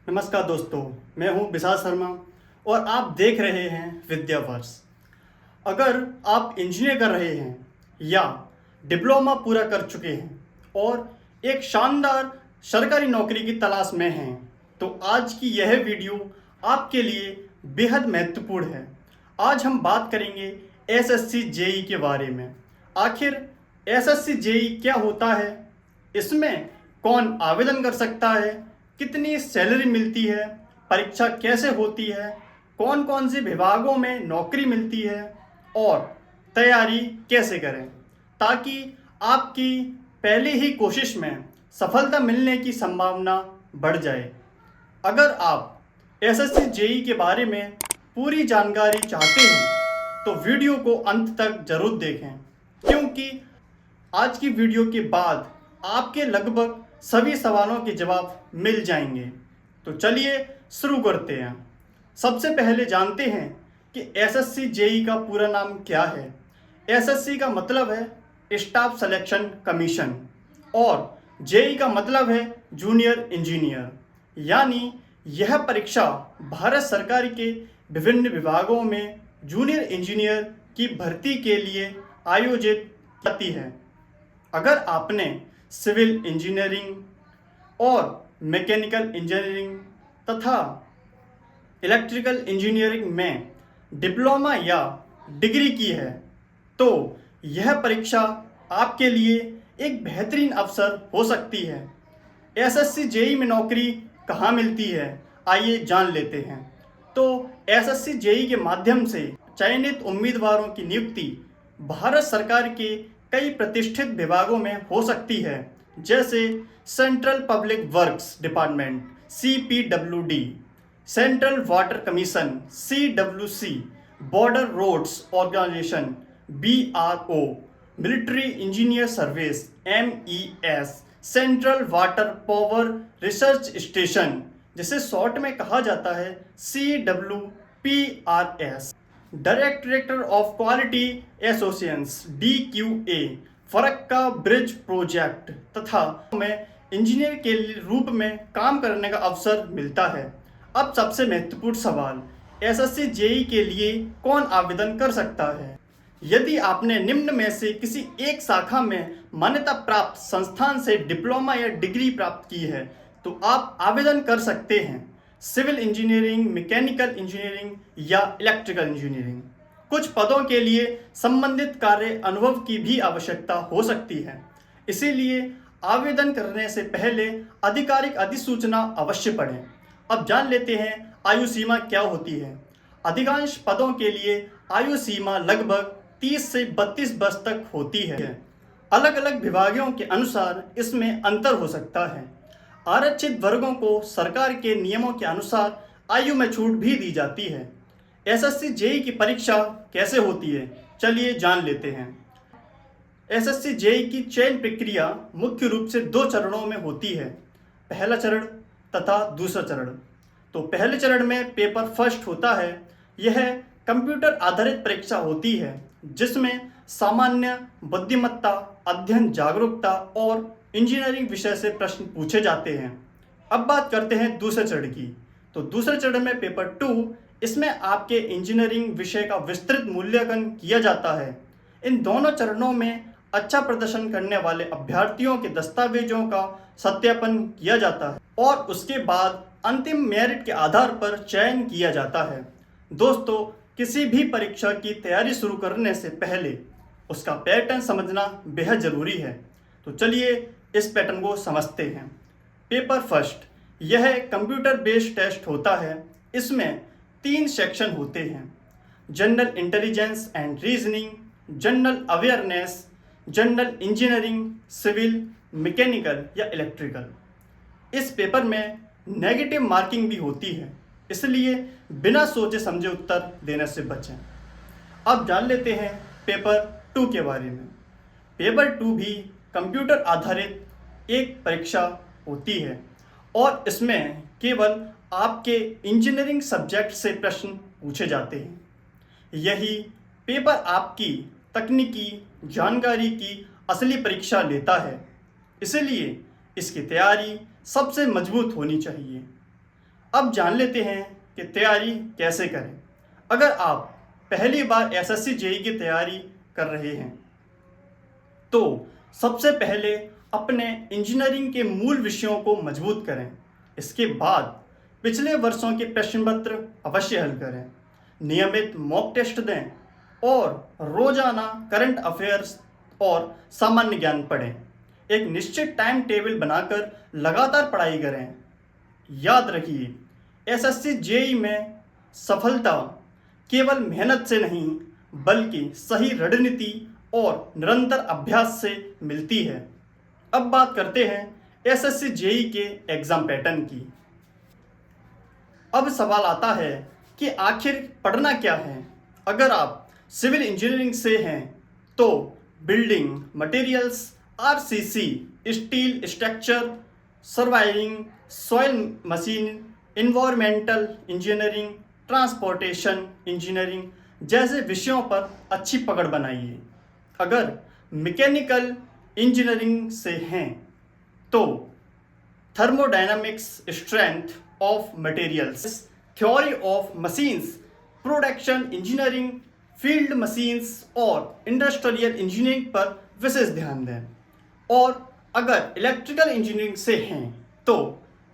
नमस्कार दोस्तों, मैं हूं विशाल शर्मा और आप देख रहे हैं विद्यावर्ष। अगर आप इंजीनियर कर रहे हैं या डिप्लोमा पूरा कर चुके हैं और एक शानदार सरकारी नौकरी की तलाश में हैं, तो आज की यह वीडियो आपके लिए बेहद महत्वपूर्ण है। आज हम बात करेंगे एसएससी जेई के बारे में। आखिर एसएससी जेई क्या होता है, इसमें कौन आवेदन कर सकता है, कितनी सैलरी मिलती है, परीक्षा कैसे होती है, कौन कौन से विभागों में नौकरी मिलती है और तैयारी कैसे करें ताकि आपकी पहली ही कोशिश में सफलता मिलने की संभावना बढ़ जाए। अगर आप एसएससी जेई के बारे में पूरी जानकारी चाहते हैं तो वीडियो को अंत तक जरूर देखें, क्योंकि आज की वीडियो के बाद आपके लगभग सभी सवालों के जवाब मिल जाएंगे। तो चलिए शुरू करते हैं। सबसे पहले जानते हैं कि एसएससी जेई का पूरा नाम क्या है। एसएससी का मतलब है स्टाफ सिलेक्शन कमीशन और जेई का मतलब है जूनियर इंजीनियर। यानी यह परीक्षा भारत सरकार के विभिन्न विभागों में जूनियर इंजीनियर की भर्ती के लिए आयोजित की जाती है। अगर आपने सिविल इंजीनियरिंग और मैकेनिकल इंजीनियरिंग तथा इलेक्ट्रिकल इंजीनियरिंग में डिप्लोमा या डिग्री की है तो यह परीक्षा आपके लिए एक बेहतरीन अवसर हो सकती है। एसएससी जेई में नौकरी कहाँ मिलती है, आइए जान लेते हैं। तो एसएससी जेई के माध्यम से चयनित उम्मीदवारों की नियुक्ति भारत सरकार के कई प्रतिष्ठित विभागों में हो सकती है, जैसे central public works department CPWD, central water commission CWC, border roads organisation BRO, military engineer service MES, central water power research station जिसे शॉर्ट में कहा जाता है CWPRS, directorate of quality associations DQA, Farakka bridge project तथा में engineer के रूप में काम करने का अवसर मिलता है। अब सबसे महत्वपूर्ण सवाल, एसएससी जेई के लिए कौन आवेदन कर सकता है। यदि आपने निम्न में से किसी एक शाखा में मान्यता प्राप्त संस्थान से डिप्लोमा या डिग्री प्राप्त की है तो आप आवेदन कर सकते हैं। सिविल इंजीनियरिंग, मैकेनिकल इंजीनियरिंग या इलेक्ट्रिकल इंजीनियरिंग। कुछ पदों के लिए संबंधित कार्य अनुभव की भी आवश्यकता हो सकती है, इसीलिए आवेदन करने से पहले आधिकारिक अधिसूचना अवश्य पढ़ें। अब जान लेते हैं आयु सीमा क्या होती है। अधिकांश पदों के लिए आयु सीमा लगभग 30 से 32 वर्ष तक होती है। अलग अलग विभागों के अनुसार इसमें अंतर हो सकता है। आरक्षित वर्गों को सरकार के नियमों के अनुसार आयु में छूट भी दी जाती है। एसएससी जेई की परीक्षा कैसे होती है, चलिए जान लेते हैं। एसएससी जेई की चयन प्रक्रिया मुख्य रूप से 2 चरणों में होती है, पहला चरण तथा दूसरा चरण। तो पहले चरण में पेपर फर्स्ट होता है। यह कंप्यूटर आधारित परीक्षा होती है जिसमें सामान्य बुद्धिमत्ता, अध्ययन जागरूकता और इंजीनियरिंग विषय से प्रश्न पूछे जाते हैं। अब बात करते हैं दूसरे चरण की। तो दूसरे चरण में पेपर 2, इसमें आपके इंजीनियरिंग विषय का विस्तृत मूल्यांकन किया जाता है। इन दोनों चरणों में अच्छा प्रदर्शन करने वाले अभ्यर्थियों के दस्तावेजों का सत्यापन किया जाता है और उसके बाद अंतिम मेरिट के आधार पर चयन किया जाता है। दोस्तों, किसी भी परीक्षा की तैयारी शुरू करने से पहले उसका पैटर्न समझना बेहद ज़रूरी है। तो चलिए इस पैटर्न को समझते हैं। पेपर फर्स्ट, यह कंप्यूटर बेस्ड टेस्ट होता है। इसमें 3 सेक्शन होते हैं, general intelligence and reasoning, general awareness, general engineering, civil, mechanical या इलेक्ट्रिकल। इस पेपर में नेगेटिव मार्किंग भी होती है, इसलिए बिना सोचे समझे उत्तर देने से बचें। अब जान लेते हैं पेपर 2 के बारे में। पेपर 2 भी कंप्यूटर आधारित एक परीक्षा होती है और इसमें केवल आपके इंजीनियरिंग सब्जेक्ट से प्रश्न पूछे जाते हैं। यही पेपर आपकी तकनीकी जानकारी की असली परीक्षा लेता है, इसलिए इसकी तैयारी सबसे मजबूत होनी चाहिए। अब जान लेते हैं कि तैयारी कैसे करें। अगर आप पहली बार एसएससी जेईई की तैयारी कर रहे हैं तो सबसे पहले अपने इंजीनियरिंग के मूल विषयों को मजबूत करें। इसके बाद पिछले वर्षों के प्रश्न पत्र अवश्य हल करें, नियमित मॉक टेस्ट दें और रोजाना करंट अफेयर्स और सामान्य ज्ञान पढ़ें। एक निश्चित टाइम टेबल बनाकर लगातार पढ़ाई करें। याद रखिए, एसएससी जेईई में सफलता केवल मेहनत से नहीं बल्कि सही रणनीति और निरंतर अभ्यास से मिलती है। अब बात करते हैं एसएससी जेईई के एग्जाम पैटर्न की। अब सवाल आता है कि आखिर पढ़ना क्या है। अगर आप सिविल इंजीनियरिंग से हैं तो building materials, RCC, steel structure, surviving, soil machine, environmental engineering, transportation engineering जैसे विषयों पर अच्छी पकड़ बनाइए। अगर मैकेनिकल इंजीनियरिंग से हैं तो thermodynamics, strength of materials, theory of machines, production engineering, field machines और इंडस्ट्रियल इंजीनियरिंग पर विशेष ध्यान दें। और अगर इलेक्ट्रिकल इंजीनियरिंग से हैं तो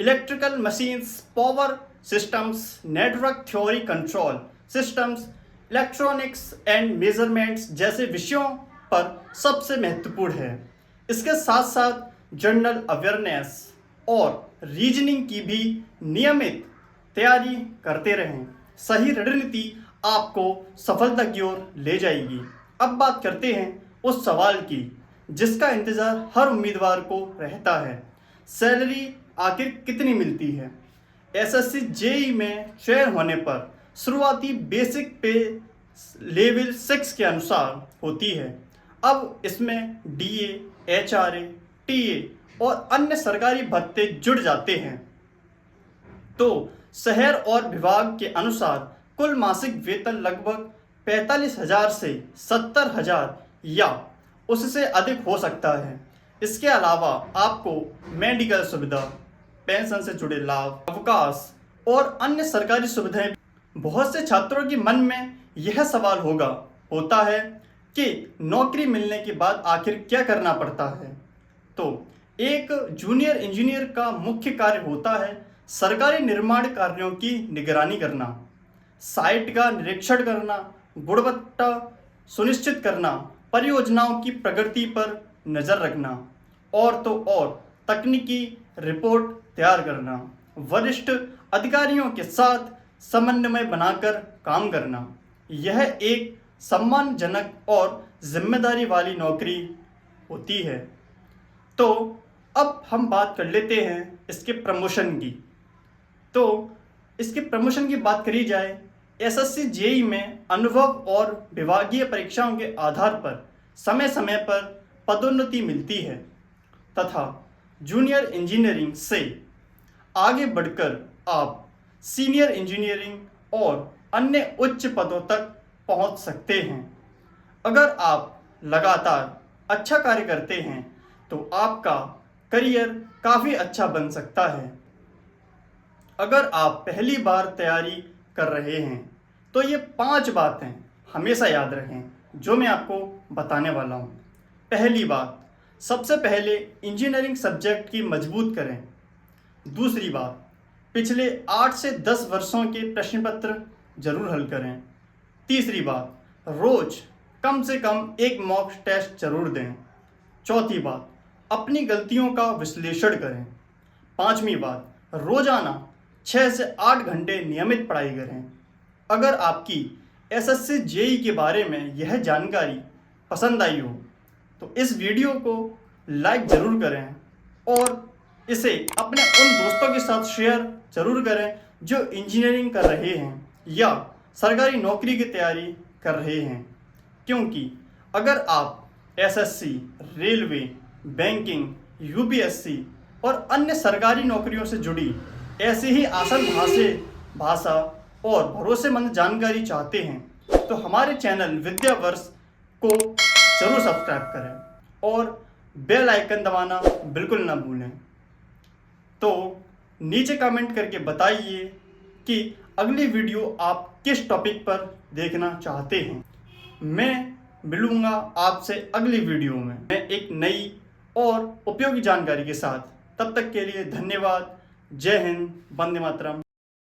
electrical machines, power systems, network theory, control systems, electronics and measurements जैसे विषयों पर सबसे महत्वपूर्ण है। इसके साथ साथ जनरल अवेयरनेस और रीजनिंग की भी नियमित तैयारी करते रहें। सही रणनीति आपको सफलता की ओर ले जाएगी। अब बात करते हैं उस सवाल की जिसका इंतज़ार हर उम्मीदवार को रहता है, सैलरी आखिर कितनी मिलती है। एसएससी जेईई में चयन होने पर शुरुआती बेसिक पे लेवल 6 के अनुसार होती है। अब इसमें डीए, एचआरए, टीए और अन्य सरकारी भत्ते जुड़ जाते हैं। तो शहर और विभाग के अनुसार कुल मासिक वेतन लगभग 45,000 से 70,000 या उससे अधिक हो सकता है। इसके अलावा आपको मेडिकल सुविधा, पेंशन से जुड़े लाभ, अवकाश और अन्य सरकारी सुविधाएं। बहुत से छात्रों के मन में यह सवाल होता है कि नौकरी मिलने के बाद आखिर क्या करना पड़ता है। तो एक जूनियर इंजीनियर का मुख्य कार्य होता है सरकारी निर्माण कार्यों की निगरानी करना, साइट का निरीक्षण करना, गुणवत्ता सुनिश्चित करना, परियोजनाओं की प्रगति पर नज़र रखना और तो और तकनीकी रिपोर्ट तैयार करना, वरिष्ठ अधिकारियों के साथ समन्वय बनाकर काम करना। यह एक सम्मानजनक और जिम्मेदारी वाली नौकरी होती है। तो अब हम बात कर लेते हैं इसके प्रमोशन की। तो इसके प्रमोशन की बात करी जाए, एसएससी जेईई में अनुभव और विभागीय परीक्षाओं के आधार पर समय समय पर पदोन्नति मिलती है तथा जूनियर इंजीनियरिंग से आगे बढ़कर आप सीनियर इंजीनियरिंग और अन्य उच्च पदों तक पहुंच सकते हैं। अगर आप लगातार अच्छा कार्य करते हैं तो आपका करियर काफ़ी अच्छा बन सकता है। अगर आप पहली बार तैयारी कर रहे हैं तो ये 5 बातें हमेशा याद रखें जो मैं आपको बताने वाला हूँ। पहली बात, सबसे पहले इंजीनियरिंग सब्जेक्ट की मजबूत करें। दूसरी बात, पिछले 8 से 10 वर्षों के प्रश्न पत्र जरूर हल करें। तीसरी बात, रोज कम से कम एक मॉक टेस्ट जरूर दें। चौथी बात, अपनी गलतियों का विश्लेषण करें। पांचवी बात, रोजाना 6 से 8 घंटे नियमित पढ़ाई करें। अगर आपकी एसएससी जेईई के बारे में यह जानकारी पसंद आई हो तो इस वीडियो को लाइक ज़रूर करें और इसे अपने उन दोस्तों के साथ शेयर ज़रूर करें जो इंजीनियरिंग कर रहे हैं या सरकारी नौकरी की तैयारी कर रहे हैं। क्योंकि अगर आप एसएससी, रेलवे, बैंकिंग, यूपीएससी और अन्य सरकारी नौकरियों से जुड़ी ऐसी ही आसान भाषा और भरोसेमंद जानकारी चाहते हैं तो हमारे चैनल विद्यावर्ष को ज़रूर सब्सक्राइब करें और बेल आइकन दबाना बिल्कुल ना भूलें। तो नीचे कमेंट करके बताइए कि अगली वीडियो आप किस टॉपिक पर देखना चाहते हैं। मैं मिलूँगा आपसे अगली वीडियो में मैं एक नई और उपयोगी जानकारी के साथ। तब तक के लिए धन्यवाद। जय हिंद, वंदे मातरम।